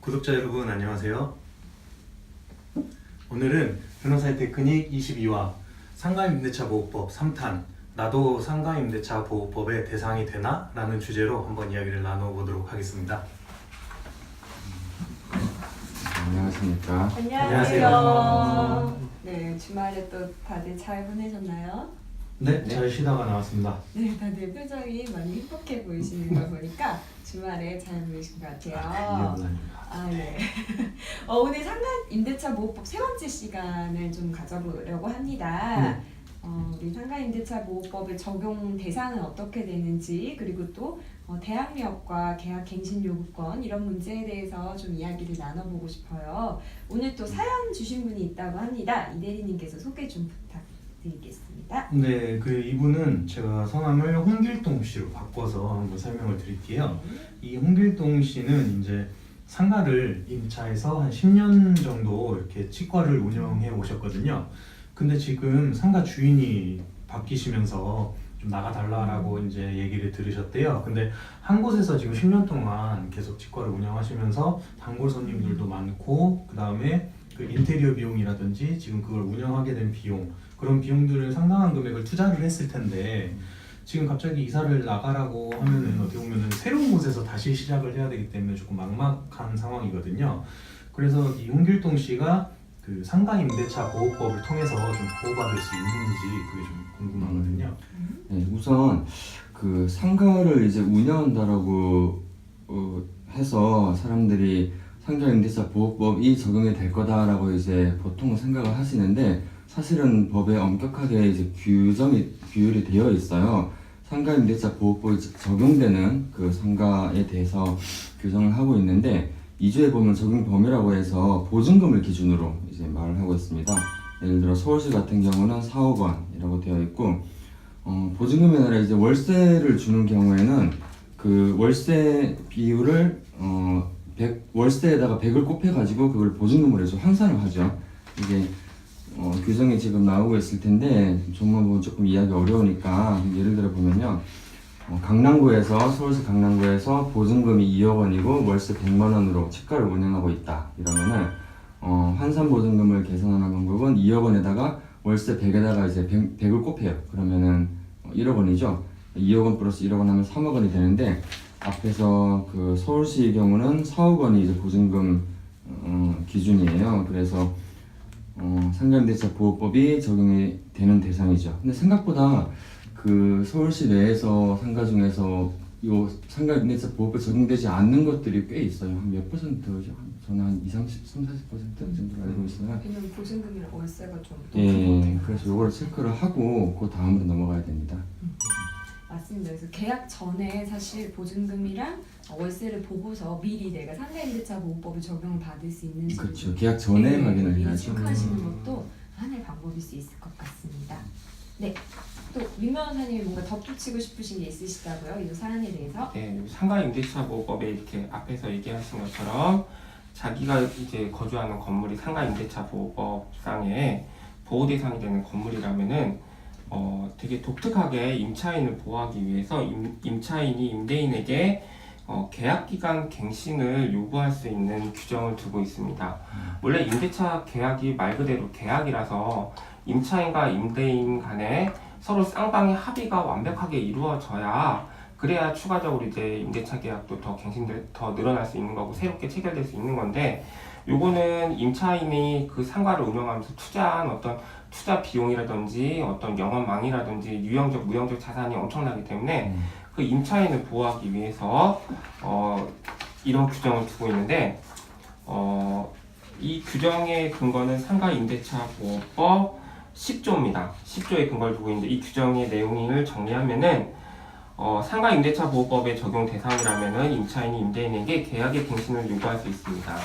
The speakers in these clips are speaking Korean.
구독자 여러분 안녕하세요. 오늘은 변호사의 테크닉 22화 상가임대차 보호법 3탄 나도 상가임대차 보호법의 대상이 되나? 라는 주제로 한번 이야기를 나눠보도록 하겠습니다. 안녕하십니까. 안녕하세요. 네, 주말에 또 다들 잘 보내셨나요? 네, 잘 쉬다가 나왔습니다. 네, 다들 표정이 많이 행복해 보이시는 걸 보니까 주말에 잘 보내신 것 같아요. 네. 오늘 상가 임대차 보호법 세 번째 시간을 좀 가져보려고 합니다. 우리 상가 임대차 보호법의 적용 대상은 어떻게 되는지, 그리고 또 대항력과 계약 갱신 요구권 이런 문제에 대해서 좀 이야기를 나눠보고 싶어요. 오늘 또 사연 주신 분이 있다고 합니다. 이 대리님께서 소개 좀 부탁드리겠습니다. 네, 이분은 제가 성함을 홍길동 씨로 바꿔서 한번 설명을 드릴게요. 이 홍길동 씨는 이제 상가를 임차해서 한 10년 정도 이렇게 치과를 운영해 오셨거든요. 근데 지금 상가 주인이 바뀌시면서 좀 나가달라고 이제 얘기를 들으셨대요. 근데 한 곳에서 지금 10년 동안 계속 치과를 운영하시면서 단골 손님들도 많고, 그 다음에 그 인테리어 비용이라든지 지금 그걸 운영하게 된 비용, 그런 비용들을 상당한 금액을 투자를 했을 텐데 지금 갑자기 이사를 나가라고 하면은 어떻게 보면은 새로운 곳에서 다시 시작을 해야 되기 때문에 조금 막막한 상황이거든요. 그래서 이 홍길동 씨가 그 상가임대차 보호법을 통해서 좀 보호받을 수 있는지 그게 좀 궁금하거든요. 네, 우선 그 상가를 이제 운영한다라고 해서 사람들이 상가임대차 보호법이 적용이 될 거다라고 이제 보통 생각을 하시는데, 사실은 법에 엄격하게 이제 규율이 되어 있어요. 상가임대차 보호법이 적용되는 그 상가에 대해서 규정을 하고 있는데, 2조에 보면 적용 범위라고 해서 보증금을 기준으로 이제 말을 하고 있습니다. 예를 들어 서울시 같은 경우는 4억 원이라고 되어 있고, 보증금이 아니라 이제 월세를 주는 경우에는 그 월세 비율을 월세에다가 100을 곱해가지고 그걸 보증금으로 해서 환산을 하죠. 이게 규정이 지금 나오고 있을 텐데 정말 뭐 조금 이해하기 어려우니까 예를 들어 보면요, 강남구에서 서울시 강남구에서 보증금이 2억 원이고 월세 100만 원으로 치과를 운영하고 있다 이러면은 환산 보증금을 계산하는 방법은 2억 원에다가 월세 100에다가 이제 100을 곱해요. 그러면은 1억 원이죠. 2억 원 플러스 1억 원 하면 3억 원이 되는데, 앞에서 그 서울시의 경우는 4억 원이 이제 보증금 기준이에요. 그래서 상가임대차 보호법이 적용이 되는 대상이죠. 근데 생각보다 그 서울시 내에서 상가 중에서 이 상가임대차 보호법 적용되지 않는 것들이 꽤 있어요. 한 몇 %죠? 저는 한 20, 30, 40% 정도로 알고 있어요. 왜냐면 보증금이랑 월세가 좀 높은 것 예, 같아요. 그래서 이거를 체크를 하고 그 다음으로 넘어가야 됩니다. 맞습니다. 그래서 계약 전에 사실 보증금이랑 월세를 보고서 미리 내가 상가임대차 보호법을 적용받을 수 있는지, 그렇죠. 계약 전에 확인을 미리 해야죠. 체크하시는 것도 하나의 방법일 수 있을 것 같습니다. 네, 또 민 변호사님이 뭔가 덧붙이고 싶으신 게 있으시다고요? 이 사안에 대해서? 네, 상가임대차 보호법에 이렇게 앞에서 얘기하신 것처럼 자기가 이제 거주하는 건물이 상가임대차 보호법상의 보호 대상이 되는 건물이라면은 되게 독특하게 임차인을 보호하기 위해서 임차인이 임대인에게 계약기간 갱신을 요구할 수 있는 규정을 두고 있습니다. 원래 임대차 계약이 말 그대로 계약이라서 임차인과 임대인 간에 서로 쌍방의 합의가 완벽하게 이루어져야, 그래야 추가적으로 이제 임대차 계약도 더 늘어날 수 있는 거고 새롭게 체결될 수 있는 건데, 요거는 임차인이 그 상가를 운영하면서 투자한 어떤 투자 비용이라든지 어떤 영업망이라든지 유형적 무형적 자산이 엄청나기 때문에 그 임차인을 보호하기 위해서 이런 규정을 두고 있는데, 이 규정의 근거는 상가임대차보호법 10조입니다. 10조의 근거를 두고 있는데, 이 규정의 내용을 정리하면은 상가임대차보호법에 적용 대상이라면은 임차인이 임대인에게 계약의 갱신을 요구할 수 있습니다.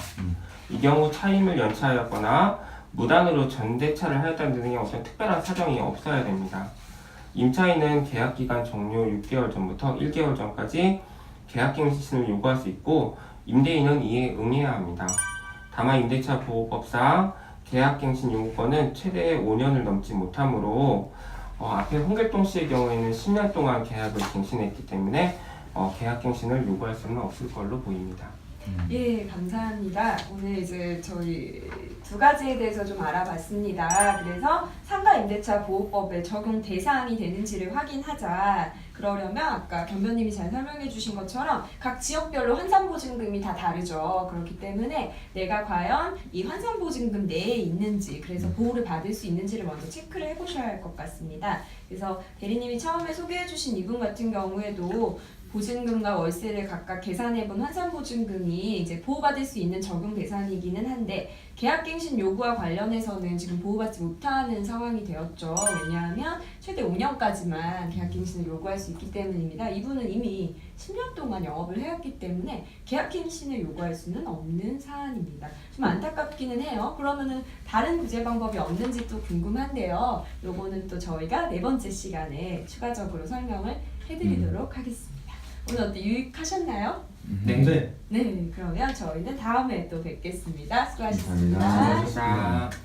이 경우 차임을 연체하였거나 무단으로 전대차를 하였다는 등의 어떤 특별한 사정이 없어야 됩니다. 임차인은 계약기간 종료 6개월 전부터 1개월 전까지 계약갱신을 요구할 수 있고, 임대인은 이에 응해야 합니다. 다만 임대차 보호법상 계약갱신 요구권은 최대 5년을 넘지 못하므로 앞에 홍길동 씨의 경우에는 10년 동안 계약을 갱신했기 때문에 계약갱신을 요구할 수는 없을 걸로 보입니다. 예, 감사합니다. 오늘 이제 저희 두 가지에 대해서 좀 알아봤습니다. 그래서 상가임대차 보호법의 적용 대상이 되는지를 확인하자. 그러려면 아까 변변님이 잘 설명해 주신 것처럼 각 지역별로 환산보증금이 다 다르죠. 그렇기 때문에 내가 과연 이 환산보증금 내에 있는지, 그래서 보호를 받을 수 있는지를 먼저 체크를 해보셔야 할 것 같습니다. 그래서 대리님이 처음에 소개해 주신 이분 같은 경우에도 보증금과 월세를 각각 계산해본 환산보증금이 이제 보호받을 수 있는 적용 대상이기는 한데 계약갱신 요구와 관련해서는 지금 보호받지 못하는 상황이 되었죠. 왜냐하면 최대 5년까지만 계약갱신을 요구할 수 있기 때문입니다. 이분은 이미 10년 동안 영업을 해왔기 때문에 계약갱신을 요구할 수는 없는 사안입니다. 좀 안타깝기는 해요. 그러면은 다른 구제 방법이 없는지 또 궁금한데요. 요거는 또 저희가 4번째 시간에 추가적으로 설명을 해드리도록 하겠습니다. 오늘 어때 유익하셨나요? 네. 네, 그러면 저희는 다음에 또 뵙겠습니다. 수고하셨습니다. 감사합니다. 감사합니다.